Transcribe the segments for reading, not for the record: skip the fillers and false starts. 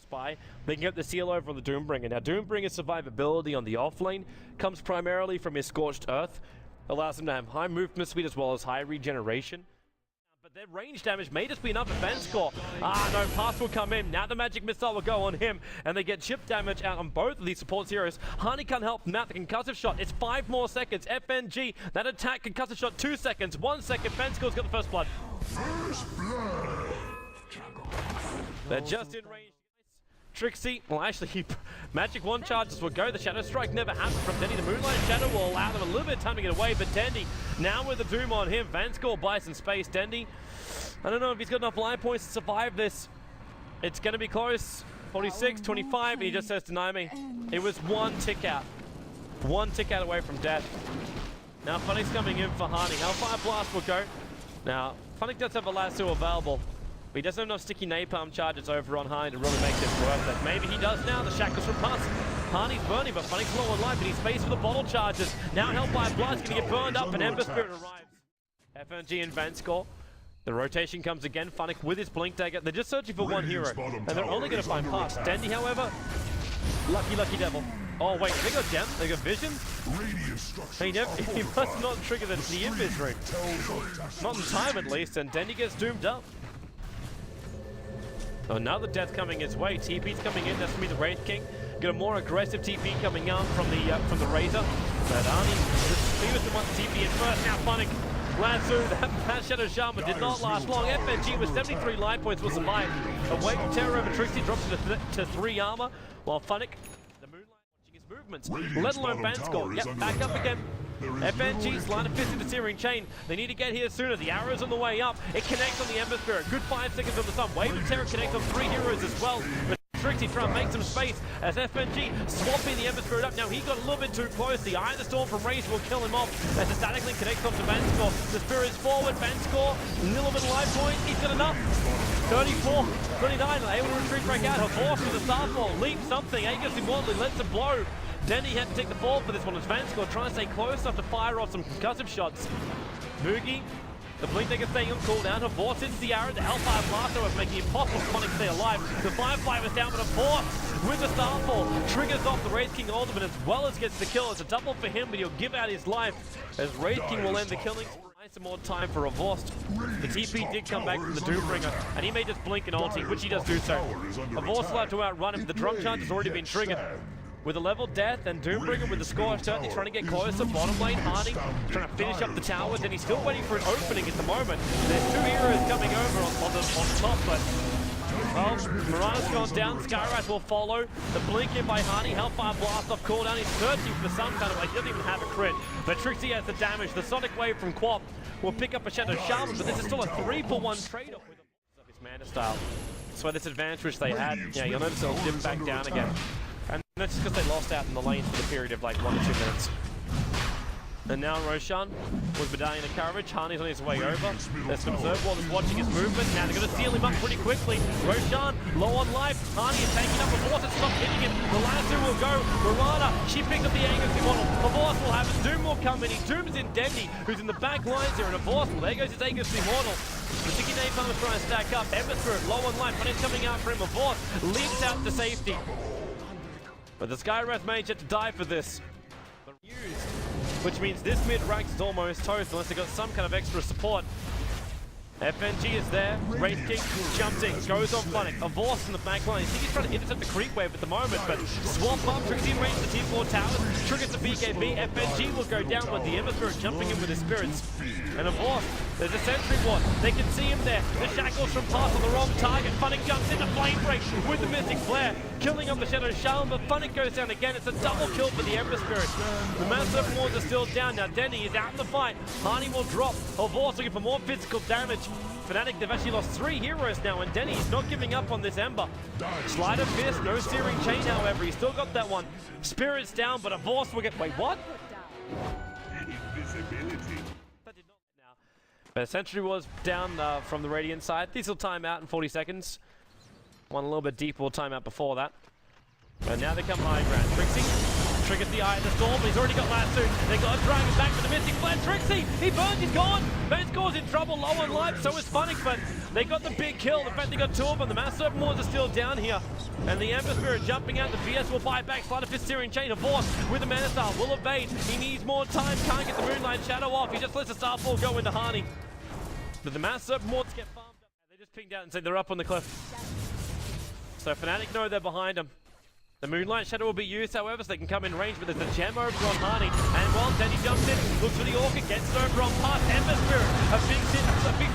Spy, they can get the seal over on the Doombringer. Now, Doombringer's survivability on the offlane comes primarily from his Scorched Earth, allows him to have high movement speed as well as high regeneration. But their range damage may just be enough for Vincere. No, pass will come in. Now the magic missile will go on him, and they get chip damage out on both of these support heroes. Honey can't help them out. The concussive shot, it's 5 more seconds. FNG, that attack, concussive shot, 2 seconds. 1 second, Vincere's got the first blood. First blood. They're just in range. Trixie, well actually, Magic 1 charges will go. The Shadow Strike never happened from dendi. The Moonlight Shadow will allow them a little bit of time to get away, but dendi, now with the Doom on him, Vincere buys some space. dendi, I don't know if he's got enough line points to survive this. It's going to be close. 46, 25, and he just says, deny me. It was 1 tick out. 1 tick out away from death. Now Fnatic's coming in for Hani. Hellfire Blast will go. Now, Fnatic does have a lasso available. But he doesn't have enough sticky napalm charges over on Hani to really make this worth it. Maybe he does now. The shackles from Pus. Hani's burning, but Fnatic's low on life, and he's faced with the bottle charges. Now Hellfire Blood's going to get burned up, and Ember Spirit arrives. FNG and Vincere. The rotation comes again. Fnatic with his Blink Dagger. They're just searching for one hero, and they're only going to find Pus. dendi, however, lucky devil. Oh wait, they got Gem? They got Vision? He must not trigger the Invis ring. Not in time at least, and dendi gets doomed up. Another death coming his way. TP's coming in. That's going to be the Wraith King. Get a more aggressive TP coming out from the Razor. But Arnie, he was the one to TP in first. Now Fnatic, Lasso, that Shadow Shaman did not last long. FNG with 73 line points will survive. A wave of terror over Trixie drops to 3 armor, while Fnatic, the Moonlight, watching his movements, let alone Vincere. Yep, back up again. FNG's line of fist in the Searing Chain. They need to get here sooner. The arrow's on the way up. It connects on the Ember Spirit. Good 5 seconds on the sun. Wave of Terror connects on 3 heroes as well. But Trixie trying to make some space as FNG swapping the Ember Spirit up. Now he got a little bit too close. The Eye of the Storm from Razor will kill him off as the Static Link connects onto Vincere. The Spirit is forward. Vincere, a little bit of life point. He's got enough. 34, 29, able to retreat back out. Her force with the Starfall. Leap something. Aegis Immortally lets it blow. dendi had to take the fall for this one as Vincere trying to stay close enough to fire off some concussive shots. Boogie, the Blink Dagger staying on cooldown. Her Force hits the arrow. The Hellfire Blaster was making it impossible for Fnatic to stay alive. The Firefly was down, but a Force with the Starfall triggers off the Wraith King ultimate as well as gets the kill. It's a double for him, but he'll give out his life as Wraith King will end the killing. Some more time for Avost. The TP did come back from the Doombringer, and he may just blink an ulti, which he does do so. Avost allowed to outrun him. The drum charge has already been triggered. With a level death and Doombringer with the Scorched Earth, he's trying to get closer. Bottom lane, Hani trying to finish up the towers, and he's still waiting for an opening at the moment. There's 2 heroes coming over on top, but well, Mirana's gone down. Skywrath will follow. The blink in by Hani. Hellfire Blast off cooldown. He's searching for some kind of, like, he doesn't even have a crit. But Trixie has the damage. The Sonic Wave from Quap will pick up a Shadow Shaman, but this is still a 3-for-1 trade-off with his mana style. That's why this advantage which they had, yeah, you'll notice it'll dip back down again. And that's just because they lost out in the lane for the period of like 1 or 2 minutes. And now Roshan with Medallion of Courage. Hani's on his way over. There's some Zergwall that's watching his movement. Now they're going to seal him up pretty quickly. Roshan low on life. Hani is taking up. Avost has stopped hitting him. The lasso will go. Mirana, she picks up the Aegis model. Avost will have it. Doom will come in. He dooms in dendi, who's in the back lines here. And Avost, well, there goes his Aegis Immortal. The sticky napalm is trying to stack up. Ember Spirit low on life, but it's coming out for him. Avost leaps out to safety. But the Skywrath mage had to die for this. Which means this mid rank is almost toast unless they got some kind of extra support. FNG is there. Wraith King jumps in, goes on Fnatic. Avost in the back line. I think he's trying to intercept the creep wave at the moment, but swap up, Trixie in range the T4 towers, triggers the BKB. FNG will go down with the Ember Spirit jumping in with his spirits. And Avost, there's a sentry ward. They can see him there. The shackles from Pass on the wrong target. Fnatic jumps into Flame Break with the Mystic Flare, killing off the Shadow Shaman, but Fnatic goes down again. It's a double kill for the Ember Spirit. The Master Wards are still down. Now dendi is out in the fight. Hani will drop. Avost looking for more physical damage. Fnatic, they've actually lost 3 heroes now, and dendi is not giving up on this Ember. Slide of Fist, no Searing Chain, however. He's still got that one. Spirit's down, but Avost will get... Wait, what? That did not now. But Sentry was down from the Radiant side. This will time out in 40 seconds. One a little bit deeper will time out before that. But now they come high ground. Trixie triggers the Eye of the Storm, but he's already got Lasso. They got to drag him back for the Mystic Flare. Trixie, he burns, he's gone. Vincere's in trouble, low on life, so is Fnatic, but They got the big kill. In fact, they got two of them. The Master Moors are still down here. And the Ember Spirit jumping out. The VS will buy back. Sleight of Fist, Syrian Chain of Force with the Mana Star. Will evade. He needs more time. Can't get the Moonlight Shadow off. He just lets the Starfall go into Hani. But the Master Moors get farmed up. They just pinged out and said they're up on the cliff. So Fnatic know they're behind them. The Moonlight Shadow will be used, however, so they can come in range, but there's a gem over on Hani. And well, Dendy jumps in, looks for the Orchid, gets stoned wrong past Ember Spirit. A big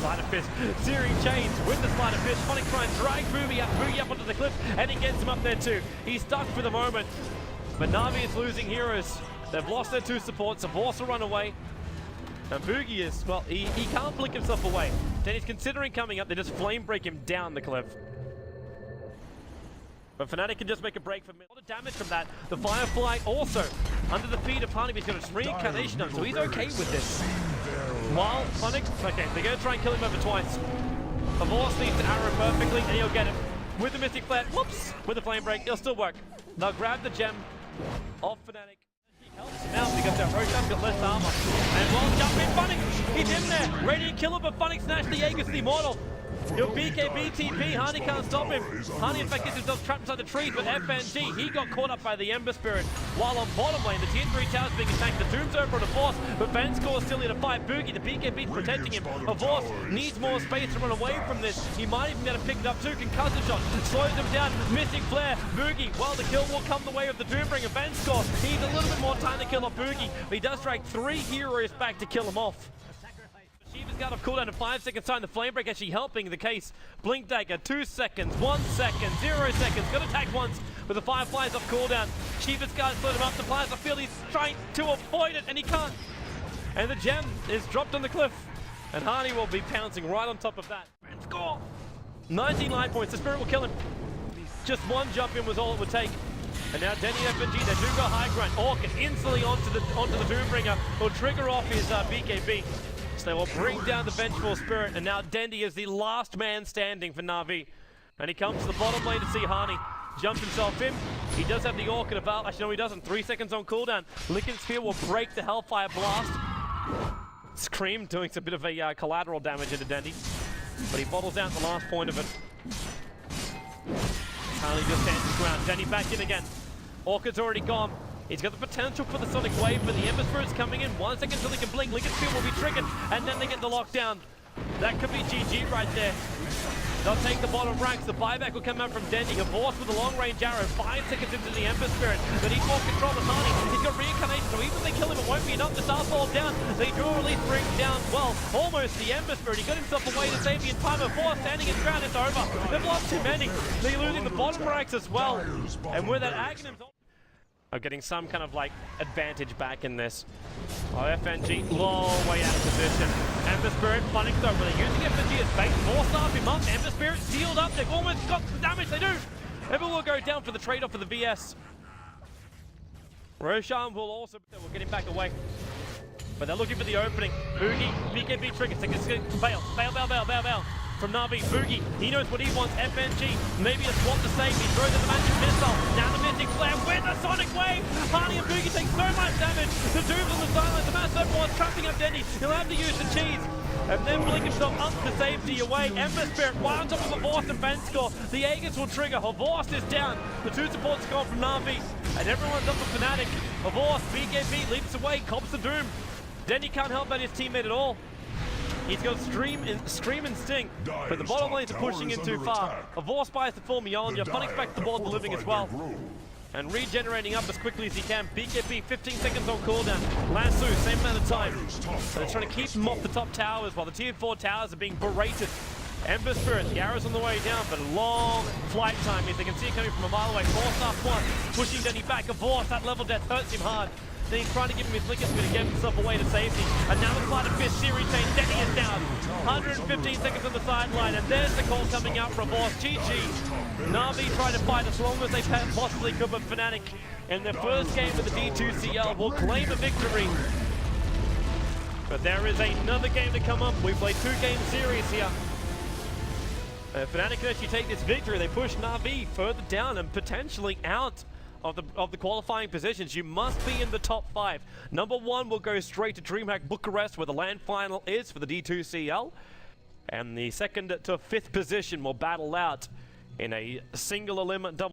Sleight of Fist. Searing Chains with the Sleight of Fist. Fnatic try and drag Boogie up onto the cliff, and he gets him up there too. He's stuck for the moment. But Navi is losing heroes. They've lost their two supports. Savos will run away. And Boogie is, well, he can't blink himself away. Then he's considering coming up. They just flame break him down the cliff. But Fnatic can just make a break from a lot of damage from that. The Firefly also under the feet of Hani, he's got a reincarnation of him, so he's okay with this. While Fnatic, okay, they're going to try and kill him over twice. Savos needs to arrow perfectly, and he'll get it. With the Mystic Flare, whoops, with the Flame Break, it'll still work. They'll grab the gem off Fnatic. He helps him out because that Roshan's got less armor. And well, jump in, Fnatic, he's in there. Radiant killer, but Fnatic snatched the Aegis, the Immortal. He'll BKB TP, Hani can't stop him. Hani in fact gets himself trapped inside the trees, but FNG, he got caught up by the Ember Spirit. While on bottom lane, the tier 3 tower's being attacked, the Doom's over on a Force, but Vanscore's still here to fight Boogie. The BKB's protecting him. A Force needs more space to run away from this. He might even be able to pick it up too. Concussive shot, slows him down. Mystic Flare, Boogie. Well, the kill will come the way of the Doombringer. Vanscore needs a little bit more time to kill off Boogie, but he does drag 3 heroes back to kill him off. Shiva's got off cooldown in 5 seconds time. The Flame Break actually helping the case. Blink Dagger, 2 seconds, 1 second, 0 seconds. Got attack once with the Fireflies off cooldown. Shiva's got split him up. The Plasma Field, he's trying to avoid it and he can't. And the gem is dropped on the cliff. And Hani will be pouncing right on top of that. And score! 19 life points. The Spirit will kill him. Just one jump in was all it would take. And now Denny and FNG, they do go high ground. Orchid instantly onto the Doombringer. Will trigger off his BKB. So they will bring down the Vengeful Spirit, and now Dendi is the last man standing for Navi. And he comes to the bottom lane to see Hani. Jumps himself in. He does have the Orchid available. Actually, no, he doesn't. 3 seconds on cooldown. Licking Spear will break the Hellfire Blast. Scream doing a bit of a collateral damage into Dendi. But he bottles out the last point of it. Hani just stands his ground. Dendi back in again. Orchid's already gone. He's got the potential for the Sonic Wave, but the Ember Spirit's coming in. 1 second until he can blink. Lincoln Spear will be triggered, and then they get the lockdown. That could be GG right there. They'll take the bottom ranks. The buyback will come out from Dendi. A Force with a long-range arrow. 5 seconds into the Ember Spirit. But he's more control of Hani. He's got reincarnation, so even if they kill him, it won't be enough to start fall down. They do release bring down, well, almost the Ember Spirit. He got himself away to save the entire Force. Standing his ground, it's over. They've lost too many. They're losing the bottom ranks as well. And with that Aghanim's of getting some kind of like advantage back in this. Oh, FNG, long way out of position. Ember Spirit, Fnatic though, but they're using FNG as bait. Force off him up, Ember Spirit sealed up, they've almost got some damage, they do! Ember will go down for the trade-off for the VS. Roshan will also, we'll get him back away. But they're looking for the opening. Boogie, BKB trigger, bail. From Navi, Boogie, he knows what he wants, FNG, maybe a swap to save, he throws in the magic missile, now the Mystic Flare with the Sonic Wave, Hani and Boogie take so much damage, the Doom's on the sideline, the Master Moors trapping up Dendi, he'll have to use the cheese, and then blink himself up to safety away, Ember Spirit, right on top of Havors and Vanscore, the Aegis will trigger, Havors is down, the 2 supports gone from Navi, and everyone's up for Fnatic, Havors, BKB leaps away, cops the Doom, Dendi can't help out his teammate at all. He's got Scream and Sting, but the bottom lanes are pushing in too far. Havors buys the full Mjolnir, Fnatic back to the board, the living as well. And regenerating up as quickly as he can. BKB 15 seconds on cooldown. Lasso, same amount of time. So they're trying to keep him off the top towers while the tier 4 towers are being berated. Ember Spirit, the arrow's on the way down, but a long flight time as they can see it coming from a mile away. Force off one, pushing Dendi back. Havors, that level death hurts him hard. Then he's trying to give him his Lincoln Spear to get himself away to safety. And now the Sleight of Fist, Searing Chain, Dendi is down. 115 seconds on the sideline, and there's the call coming out from Havors. GG. Navi trying to fight as long as they possibly could, but Fnatic in their first game of the D2CL will claim a victory. But there is another game to come up. We play 2-game series here. Fnatic can actually take this victory. They push Navi further down and potentially out of the qualifying positions. You must be in the top 5. Number 1 will go straight to DreamHack Bucharest, where the LAN final is for the D2CL. And the second to fifth position will battle out in a single element double.